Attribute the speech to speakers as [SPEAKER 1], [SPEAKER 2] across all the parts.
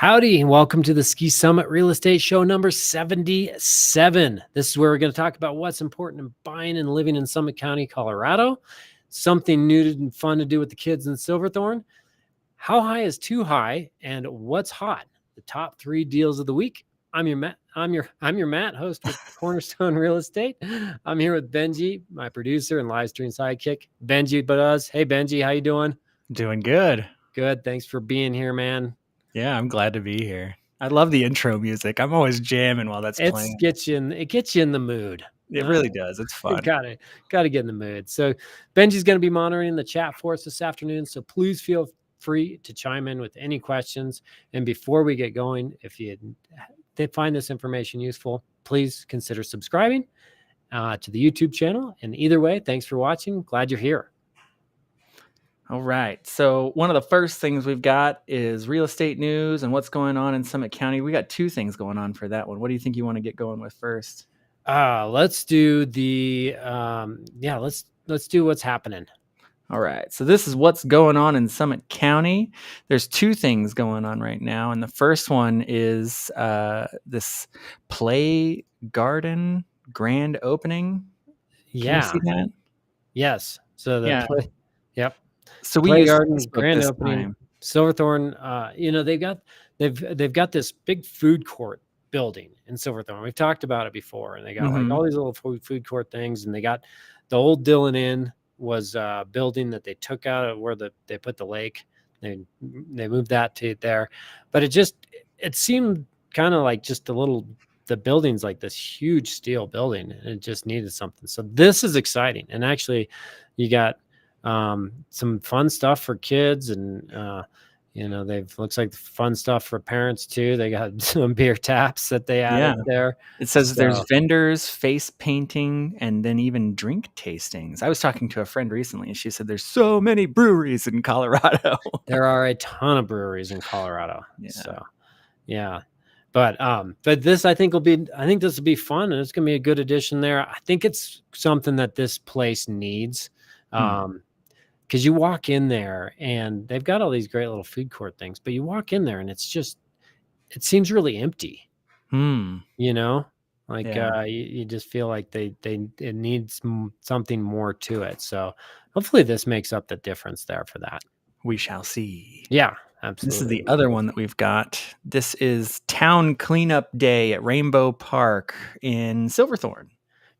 [SPEAKER 1] Howdy, and welcome to the Ski Summit Real Estate Show number 77. This is where we're going to talk about what's important in buying and living in Summit County, Colorado, something new and fun to do with the kids in Silverthorne, how high is too high, and what's hot, the top 3 deals of the week. I'm your Matt, host with Cornerstone Real Estate. I'm here with Benji, my producer and live stream sidekick. Benji Buzz. Hey Benji, how you doing?
[SPEAKER 2] Doing good.
[SPEAKER 1] Good. Thanks for being here, man.
[SPEAKER 2] Yeah, I'm glad to be here. I love the intro music. I'm always jamming while that's playing.
[SPEAKER 1] It gets you in the mood.
[SPEAKER 2] It really does. It's fun.
[SPEAKER 1] Gotta get in the mood. So Benji's going to be monitoring the chat for us this afternoon. So please feel free to chime in with any questions. And before we get going, if you find this information useful, please consider subscribing to the YouTube channel. And either way, thanks for watching. Glad you're here.
[SPEAKER 2] All right. So one of the first things we've got is real estate news and what's going on in Summit County. We got 2 things going on for that one. What do you think you want to get going with first?
[SPEAKER 1] Let's do the let's do what's happening.
[SPEAKER 2] All right. So this is what's going on in Summit County. There's 2 things going on right now. And the first one is this PlayGarten grand opening. Can you see that?
[SPEAKER 1] Yes. So yep.
[SPEAKER 2] So we
[SPEAKER 1] PlayGarten grand opening. Silverthorne, they've got this big food court building in Silverthorne. We've talked about it before, and they got like all these little food court things, and they got the old Dillon Inn was a building that they took out of where they put the lake. They moved that to there, but it seemed kind of like just the building's like this huge steel building, and it just needed something. So this is exciting, and actually, you got some fun stuff for kids, and looks like fun stuff for parents too. They got some beer taps that they added there.
[SPEAKER 2] It says there's vendors, face painting, and then even drink tastings. I was talking to a friend recently, and she said there's so many breweries in Colorado.
[SPEAKER 1] There are a ton of breweries in Colorado. But this I think this will be fun, and it's gonna be a good addition there. I think it's something that this place needs. Because you walk in there and they've got all these great little food court things, but you walk in there and it seems really empty. You just feel like it needs something more to it. So hopefully this makes up the difference there for that.
[SPEAKER 2] We shall see.
[SPEAKER 1] Yeah, absolutely.
[SPEAKER 2] This is the other one that we've got. This is Town Cleanup Day at Rainbow Park in Silverthorne.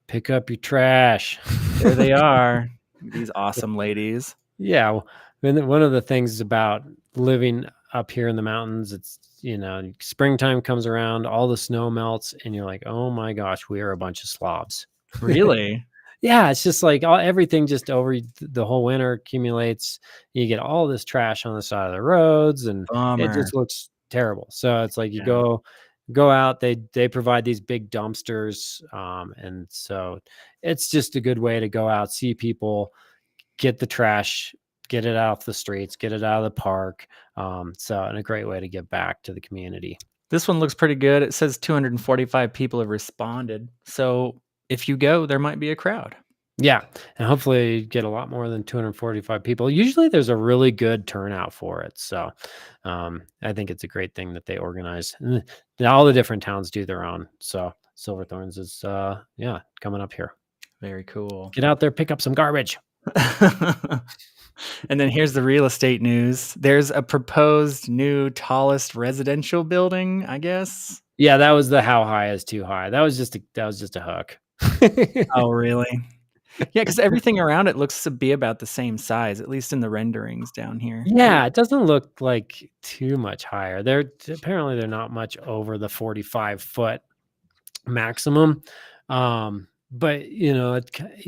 [SPEAKER 1] Pick up your trash.
[SPEAKER 2] There they are. These awesome ladies.
[SPEAKER 1] Yeah. One of the things about living up here in the mountains, it's, springtime comes around, all the snow melts, and you're like, oh my gosh, we are a bunch of slobs.
[SPEAKER 2] Really?
[SPEAKER 1] Yeah. It's just like everything just over the whole winter accumulates. You get all this trash on the side of the roads, and it just looks terrible. So it's like you go out, they provide these big dumpsters. And so it's just a good way to go out, see people, get the trash, get it out of the streets, get it out of the park. And a great way to give back to the community.
[SPEAKER 2] This one looks pretty good. It says 245 people have responded. So if you go, there might be a crowd.
[SPEAKER 1] Yeah. And hopefully you get a lot more than 245 people. Usually there's a really good turnout for it. So I think it's a great thing that they organize. And all the different towns do their own. So Silverthorne's is coming up here.
[SPEAKER 2] Very cool.
[SPEAKER 1] Get out there, pick up some garbage.
[SPEAKER 2] And then here's the real estate news. There's a proposed new tallest residential building, I guess.
[SPEAKER 1] Yeah, that was the how high is too high. That was just a hook.
[SPEAKER 2] Oh, really? Yeah, because everything around it looks to be about the same size, at least in the renderings down here.
[SPEAKER 1] Yeah, it doesn't look like too much higher. They're not much over the 45-foot maximum. But you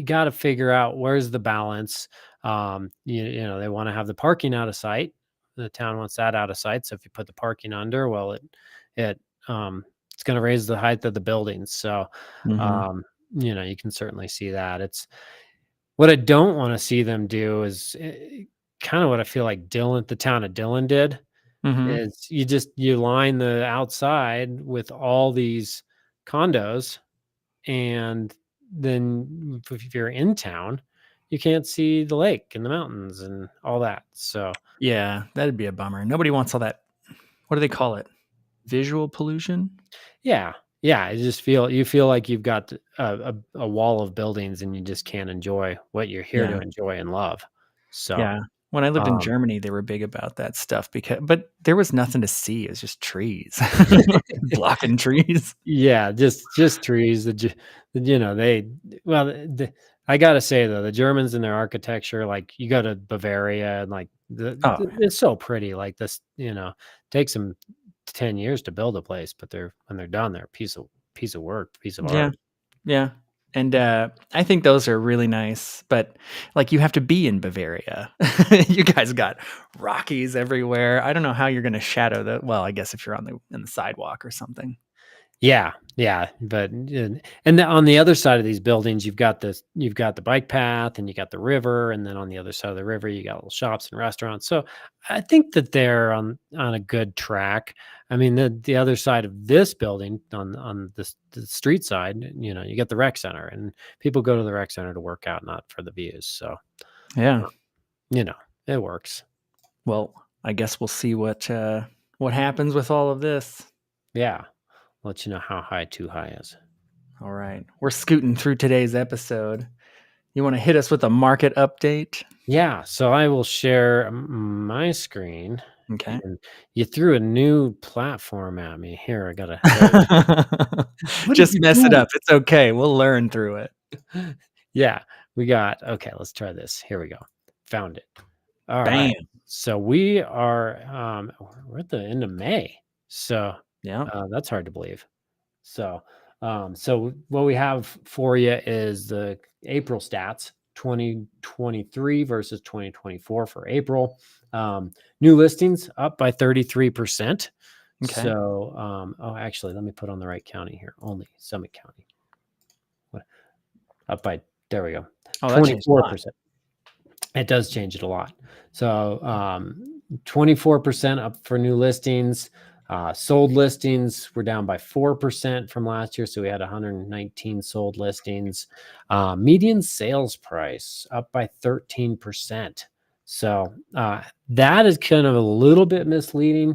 [SPEAKER 1] got to figure out where's the balance. They want to have the parking out of sight. The town wants that out of sight. So if you put the parking under, well, it's going to raise the height of the buildings. So, you can certainly see that. It's what I don't want to see them do is kind of what I feel like the town of Dillon did. Is you line the outside with all these condos, and then if you're in town, you can't see the lake and the mountains and all that. So
[SPEAKER 2] yeah, that'd be a bummer. Nobody wants all that. What do they call it? Visual pollution?
[SPEAKER 1] Yeah. Yeah. You feel like you've got a wall of buildings and you just can't enjoy what you're here to
[SPEAKER 2] Yeah.
[SPEAKER 1] enjoy and love. So,
[SPEAKER 2] Yeah. When I lived in
[SPEAKER 1] um,
[SPEAKER 2] Germany, they were big about that stuff but there was nothing to see. It was just trees. Blocking trees.
[SPEAKER 1] yeah, just trees. You know, well, I gotta say though, the Germans and their architecture, like you go to Bavaria and like
[SPEAKER 2] Oh,
[SPEAKER 1] it's so pretty. Like this, takes them 10 years to build a place, but when they're done, they're a piece of work, piece of
[SPEAKER 2] yeah.
[SPEAKER 1] art.
[SPEAKER 2] Yeah. And I think those are really nice, but like you have to be in Bavaria. You guys got Rockies everywhere. I don't know how you're going to shadow the. Well, I guess if you're on the sidewalk or something.
[SPEAKER 1] Yeah, yeah, but on the other side of these buildings, you've got the bike path, and you got the river, and then on the other side of the river, you got little shops and restaurants. So I think that they're on a good track. I mean, the other side of this building on the street side, you get the rec center, and people go to the rec center to work out, not for the views. So
[SPEAKER 2] Yeah.
[SPEAKER 1] uh, you know, it works.
[SPEAKER 2] Well, I guess we'll see what happens with all of this.
[SPEAKER 1] Yeah, let you know how high too high is.
[SPEAKER 2] All right, we're scooting through today's episode. You want to hit us with a market update?
[SPEAKER 1] Yeah, so I will share my screen.
[SPEAKER 2] Okay.
[SPEAKER 1] And you threw a new platform at me. Here, I gotta. What did
[SPEAKER 2] Just
[SPEAKER 1] you
[SPEAKER 2] mess it
[SPEAKER 1] do?
[SPEAKER 2] up. It's okay. We'll learn through it.
[SPEAKER 1] Yeah, we got. Okay, let's try this. Here we go. Found it. All right.
[SPEAKER 2] Bam.
[SPEAKER 1] So we are. We're at the end of May. So
[SPEAKER 2] Yeah.
[SPEAKER 1] that's hard to believe. So what we have for you is the April stats, 2023 versus 2024 for April. New listings up by 33%.
[SPEAKER 2] Okay.
[SPEAKER 1] So, actually, let me put on the right county here. Only Summit County. Up by, there we go.
[SPEAKER 2] Oh, that changed a lot.
[SPEAKER 1] 24%. It does change it a lot. So 24% up for new listings. Sold listings were down by 4% from last year. So we had 119 sold listings. Median sales price up by 13%. So that is kind of a little bit misleading.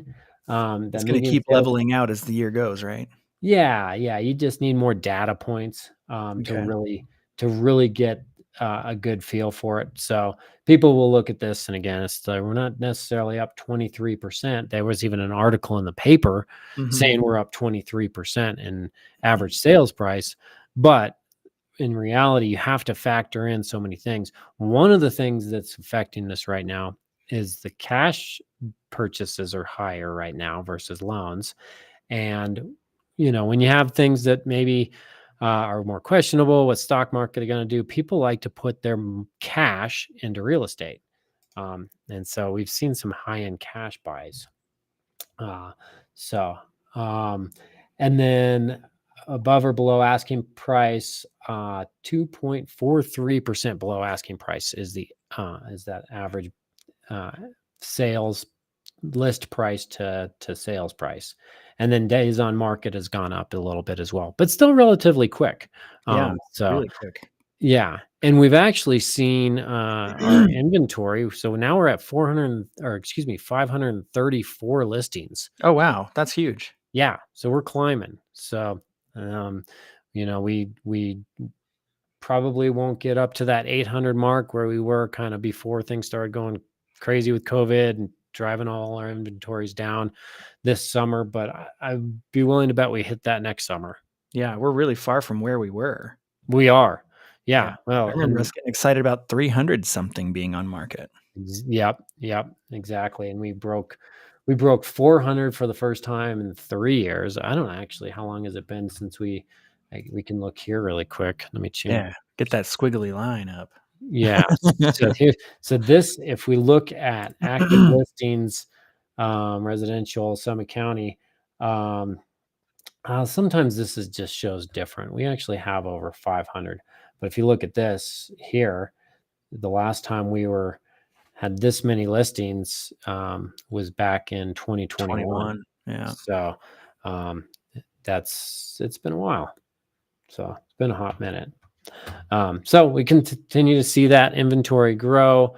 [SPEAKER 2] It's going to keep leveling out as the year goes, right?
[SPEAKER 1] Yeah. You just need more data points
[SPEAKER 2] Okay.
[SPEAKER 1] to really get a good feel for it. So people will look at this, and again, we're not necessarily up 23%. There was even an article in the paper saying we're up 23% in average sales price, but in reality, you have to factor in so many things. One of the things that's affecting this right now is the cash purchases are higher right now versus loans. And, when you have things that maybe are more questionable, what stock market are going to do, people like to put their cash into real estate. And so we've seen some high end cash buys. Uh, so, and then above or below asking price, 2.43% below asking price is that average sales list price to sales price. And then days on market has gone up a little bit as well, but still relatively quick.
[SPEAKER 2] Yeah.
[SPEAKER 1] So
[SPEAKER 2] Really quick.
[SPEAKER 1] yeah, and we've actually seen our inventory. So now we're at 534 listings.
[SPEAKER 2] Oh, wow. That's huge.
[SPEAKER 1] Yeah, so we're climbing. So we probably won't get up to that 800 mark where we were kind of before things started going crazy with COVID and driving all our inventories down this summer, but I'd be willing to bet we hit that next summer.
[SPEAKER 2] Yeah. We're really far from where we were.
[SPEAKER 1] We are.
[SPEAKER 2] Yeah.
[SPEAKER 1] Yeah. Well,
[SPEAKER 2] I remember
[SPEAKER 1] and
[SPEAKER 2] us getting excited about 300 something being on market.
[SPEAKER 1] yep, exactly. And we broke 400 for the first time in 3 years. I don't know actually how long has it been since we can look here really quick. Let me change.
[SPEAKER 2] Yeah. Get that squiggly line up.
[SPEAKER 1] Yeah. This, if we look at active listings, residential, Summit County, sometimes just shows different. We actually have over 500, but if you look at this here, the last time we had this many listings was back in 2021.
[SPEAKER 2] 21. Yeah.
[SPEAKER 1] So it's been a while. So it's been a hot minute. So we can continue to see that inventory grow.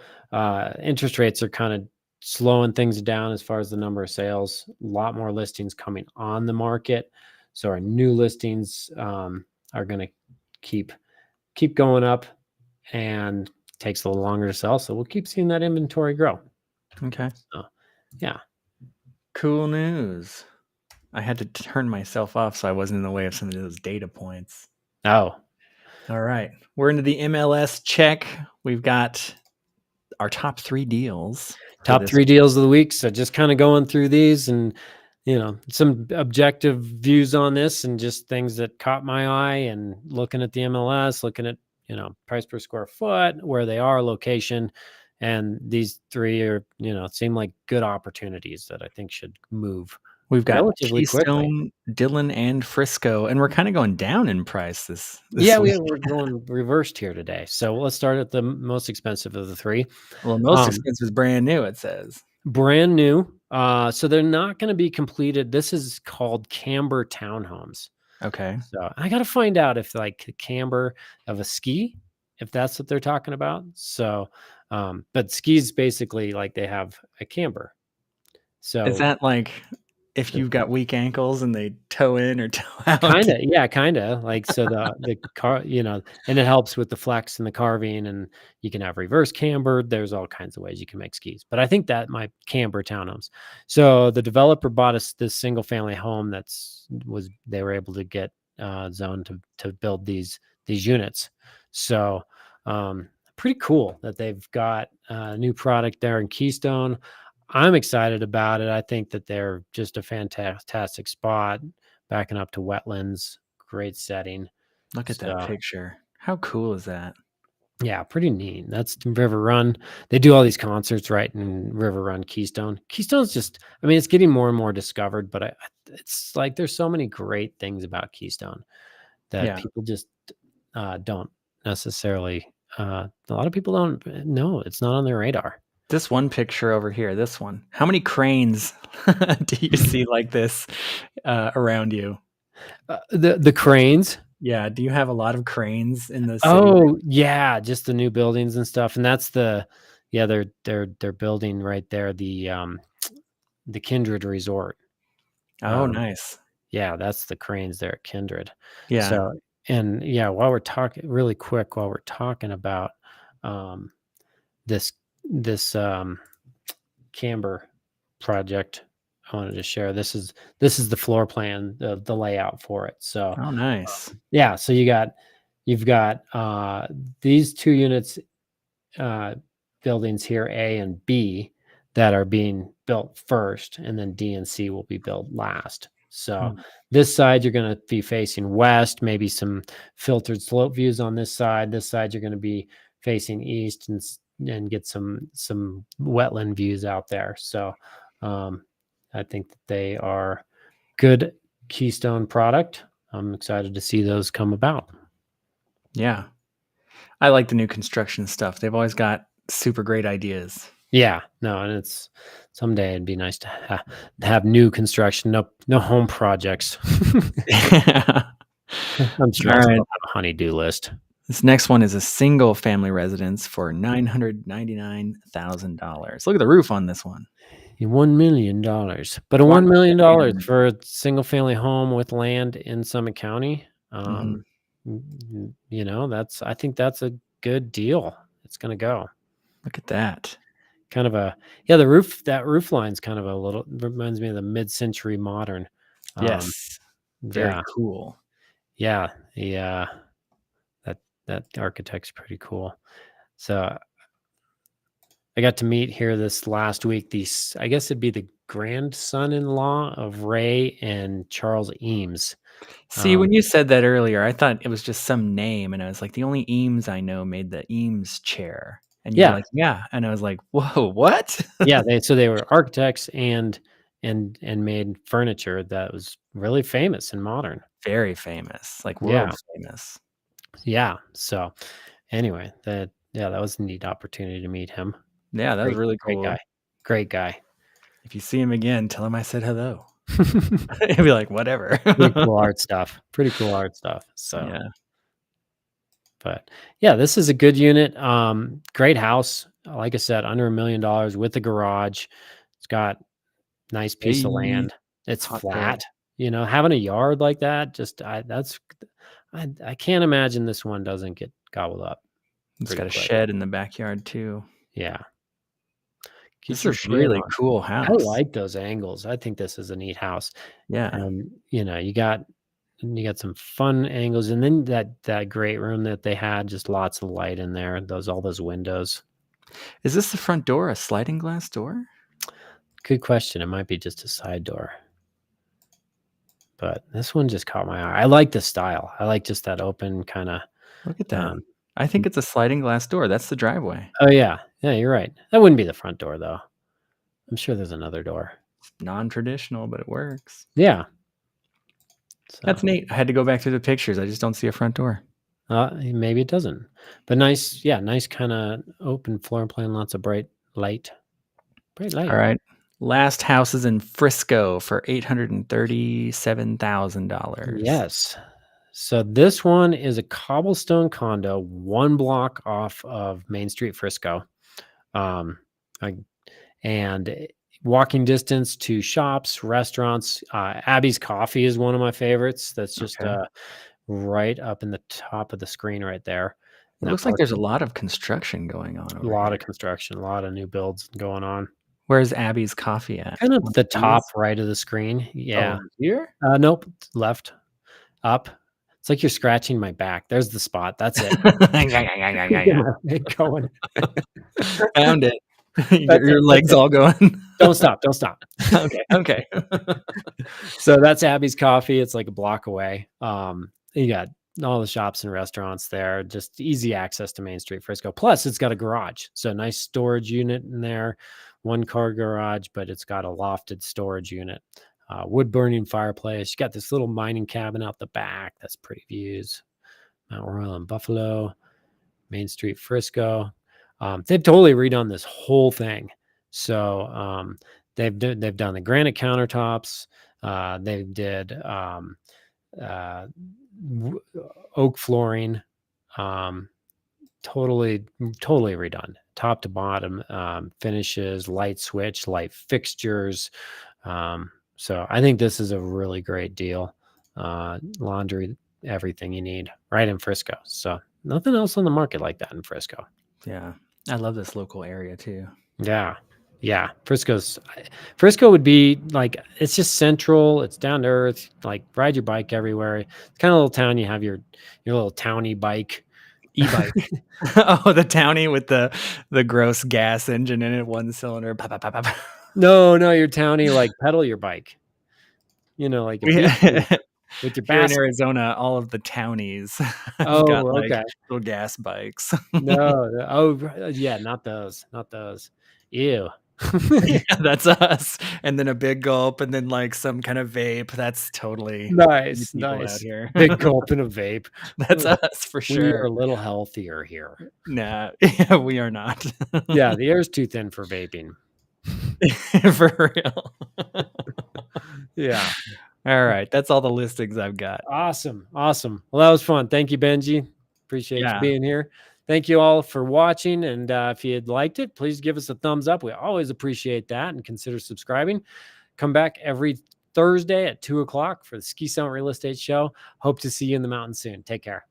[SPEAKER 1] Interest rates are kind of slowing things down as far as the number of sales. A lot more listings coming on the market, so our new listings are going to keep going up, and takes a little longer to sell. So we'll keep seeing that inventory grow.
[SPEAKER 2] Okay.
[SPEAKER 1] So, yeah.
[SPEAKER 2] Cool news. I had to turn myself off so I wasn't in the way of some of those data points.
[SPEAKER 1] Oh,
[SPEAKER 2] all right. We're into the MLS check. We've got our top 3 deals.
[SPEAKER 1] Top 3 deals of the week. So just kind of going through these and, some objective views on this and just things that caught my eye, and looking at the MLS, looking at, price per square foot, where they are, location. And these 3 are, seem like good opportunities that I think should move.
[SPEAKER 2] We've got
[SPEAKER 1] relatively quickly.
[SPEAKER 2] Keystone, Dillon, and Frisco, and we're kind of going down in price this
[SPEAKER 1] Yeah,
[SPEAKER 2] week.
[SPEAKER 1] we're going reversed here today. So let's start at the most expensive of the 3.
[SPEAKER 2] Well, most expensive is brand new, it says.
[SPEAKER 1] Brand new. So they're not going to be completed. This is called Camber Townhomes.
[SPEAKER 2] Okay.
[SPEAKER 1] So I got to find out if like camber of a ski, if that's what they're talking about. So, but skis basically like they have a camber. So
[SPEAKER 2] is that like if you've got weak ankles and they toe in or toe out?
[SPEAKER 1] Kind of like, so the car, and it helps with the flex and the carving, and you can have reverse camber. There's all kinds of ways you can make skis, but I think that might camber townhomes. So the developer bought us this single family home they were able to get zoned to build these units. So pretty cool that they've got a new product there in Keystone. I'm excited about it. I think that they're just a fantastic spot, backing up to wetlands, great setting.
[SPEAKER 2] Look at that picture. How cool is that?
[SPEAKER 1] Yeah, pretty neat. That's River Run. They do all these concerts right in River Run, Keystone. Keystone's just, it's getting more and more discovered, but it's like there's so many great things about Keystone that people just don't necessarily, a lot of people don't know. It's not on their radar.
[SPEAKER 2] This one picture over here, this one. How many cranes do you see like this around you?
[SPEAKER 1] The cranes?
[SPEAKER 2] Yeah. Do you have a lot of cranes in the city?
[SPEAKER 1] Oh, yeah, just the new buildings and stuff. And that's they're building right there the Kindred Resort.
[SPEAKER 2] Oh, nice.
[SPEAKER 1] Yeah, that's the cranes there at Kindred.
[SPEAKER 2] Yeah.
[SPEAKER 1] So, and while we're talking about this camber project, I wanted to share. This is the floor plan, the layout for it. So,
[SPEAKER 2] oh, nice.
[SPEAKER 1] Yeah. So you've got these 2 units, buildings here, A and B, that are being built first, and then D and C will be built last. So this side, you're going to be facing west, maybe some filtered slope views on this side. This side, you're going to be facing east and get some wetland views out there. So I think that they are good Keystone product. I'm excited to see those come about.
[SPEAKER 2] Yeah. I like the new construction stuff. They've always got super great ideas.
[SPEAKER 1] Yeah, no, and it's someday it'd be nice to have new construction, no home projects. I'm sure I'll have a honey-do list.
[SPEAKER 2] This next one is a single family residence for $999,000. Look at the roof on this one.
[SPEAKER 1] $1 million, but $1 million for a single family home with land in Summit County. I think that's a good deal. It's going to go.
[SPEAKER 2] Look at that.
[SPEAKER 1] Kind of the roof line's kind of reminds me of the mid-century modern.
[SPEAKER 2] Yes. Very cool.
[SPEAKER 1] Yeah. That architect's pretty cool. So I got to meet here this last week. I guess it'd be the grandson-in-law of Ray and Charles Eames.
[SPEAKER 2] See, when you said that earlier, I thought it was just some name, and I was like, the only Eames I know made the Eames chair. And you're like, yeah. And I was like, whoa, what?
[SPEAKER 1] Yeah, they were architects and made furniture that was really famous and modern.
[SPEAKER 2] Very famous, like world famous.
[SPEAKER 1] Yeah. So anyway, that was a neat opportunity to meet him.
[SPEAKER 2] Yeah, that was really cool.
[SPEAKER 1] Great guy.
[SPEAKER 2] If you see him again, tell him I said hello. He'll be like, whatever.
[SPEAKER 1] Pretty cool art stuff. So
[SPEAKER 2] yeah.
[SPEAKER 1] But yeah, this is a good unit. Great house. like I said, under $1 million with a garage. It's got nice piece of
[SPEAKER 2] Hey,
[SPEAKER 1] land. It's
[SPEAKER 2] hot tub.
[SPEAKER 1] flat. Having a yard like that, I can't imagine this one doesn't get gobbled up
[SPEAKER 2] It's
[SPEAKER 1] pretty
[SPEAKER 2] got a
[SPEAKER 1] quick.
[SPEAKER 2] shed in the backyard too.
[SPEAKER 1] Yeah.
[SPEAKER 2] This
[SPEAKER 1] Get
[SPEAKER 2] is
[SPEAKER 1] your
[SPEAKER 2] a
[SPEAKER 1] shed
[SPEAKER 2] really
[SPEAKER 1] on.
[SPEAKER 2] cool
[SPEAKER 1] I
[SPEAKER 2] house.
[SPEAKER 1] like those angles. I think this is a neat house.
[SPEAKER 2] Yeah.
[SPEAKER 1] And you got some fun angles, and then that great room that they had, just lots of light in there, all those windows.
[SPEAKER 2] Is this the front door a sliding glass door?
[SPEAKER 1] Good question. It might be just a side door. But this one just caught my eye. I like the style. I like just that open kind of.
[SPEAKER 2] Look at that. I think it's a sliding glass door. That's the driveway.
[SPEAKER 1] Oh yeah, you're right. That wouldn't be the front door though. I'm sure there's another door.
[SPEAKER 2] It's non-traditional, but it works.
[SPEAKER 1] Yeah. So,
[SPEAKER 2] that's neat. I had to go back through the pictures. I just don't see a front door.
[SPEAKER 1] Maybe it doesn't. But nice kind of open floor plan. Lots of bright light.
[SPEAKER 2] All right. Last house is in Frisco for $837,000.
[SPEAKER 1] Yes. So this one is a cobblestone condo, 1 block off of Main Street, Frisco, and walking distance to shops, restaurants. Abby's Coffee is one of my favorites. That's just right up in the top of the screen right there.
[SPEAKER 2] It looks like there's a lot of construction going on over
[SPEAKER 1] A lot
[SPEAKER 2] here.
[SPEAKER 1] of construction, a lot of new builds going on.
[SPEAKER 2] Where's Abby's Coffee at?
[SPEAKER 1] Kind of the top right of the screen. Yeah.
[SPEAKER 2] Over here?
[SPEAKER 1] Nope. Left. Up. It's like you're scratching my back. There's the spot. That's it. Going.
[SPEAKER 2] Found it. Your legs all going.
[SPEAKER 1] Don't stop.
[SPEAKER 2] Okay.
[SPEAKER 1] So that's Abby's Coffee. It's like a block away. You got all the shops and restaurants there. Just easy access to Main Street, Frisco. Plus, it's got a garage. So nice storage unit in there. 1-car garage, but it's got a lofted storage unit. Wood burning fireplace. You got this little mining cabin out the back. That's pretty views. Mount Royal and Buffalo, Main Street, Frisco. They've totally redone this whole thing. So they've done the granite countertops. They did oak flooring. Totally redone, top to bottom. Finishes, light switch, light fixtures. So I think this is a really great deal. Laundry, everything you need right in Frisco. So nothing else on the market like that in Frisco.
[SPEAKER 2] Yeah. I love this local area too.
[SPEAKER 1] Yeah. Frisco would be like, it's just central. It's down to earth, like ride your bike everywhere. It's kind of a little town. You have your little towny bike.
[SPEAKER 2] E-bike. Oh, the townie with the gross gas engine in it, 1 cylinder.
[SPEAKER 1] No, your townie, like pedal your bike. Like with your
[SPEAKER 2] Here in Arizona, all of the townies have got like little gas bikes.
[SPEAKER 1] No. Yeah, not those. Ew.
[SPEAKER 2] Yeah, that's us. And then a big gulp, and then like some kind of vape. That's totally
[SPEAKER 1] nice.
[SPEAKER 2] Out here.
[SPEAKER 1] Big gulp and a vape.
[SPEAKER 2] That's us for sure.
[SPEAKER 1] We are a little healthier here.
[SPEAKER 2] Nah, yeah, we are not.
[SPEAKER 1] Yeah, the air's too thin for vaping.
[SPEAKER 2] For real.
[SPEAKER 1] Yeah.
[SPEAKER 2] All right. That's all the listings I've got.
[SPEAKER 1] Awesome. Well, that was fun. Thank you, Benji. Appreciate you being here. Thank you all for watching. And if you liked it, please give us a thumbs up. We always appreciate that, and consider subscribing. Come back every Thursday at 2:00 for the Ski Summit Real Estate Show. Hope to see you in the mountains soon. Take care.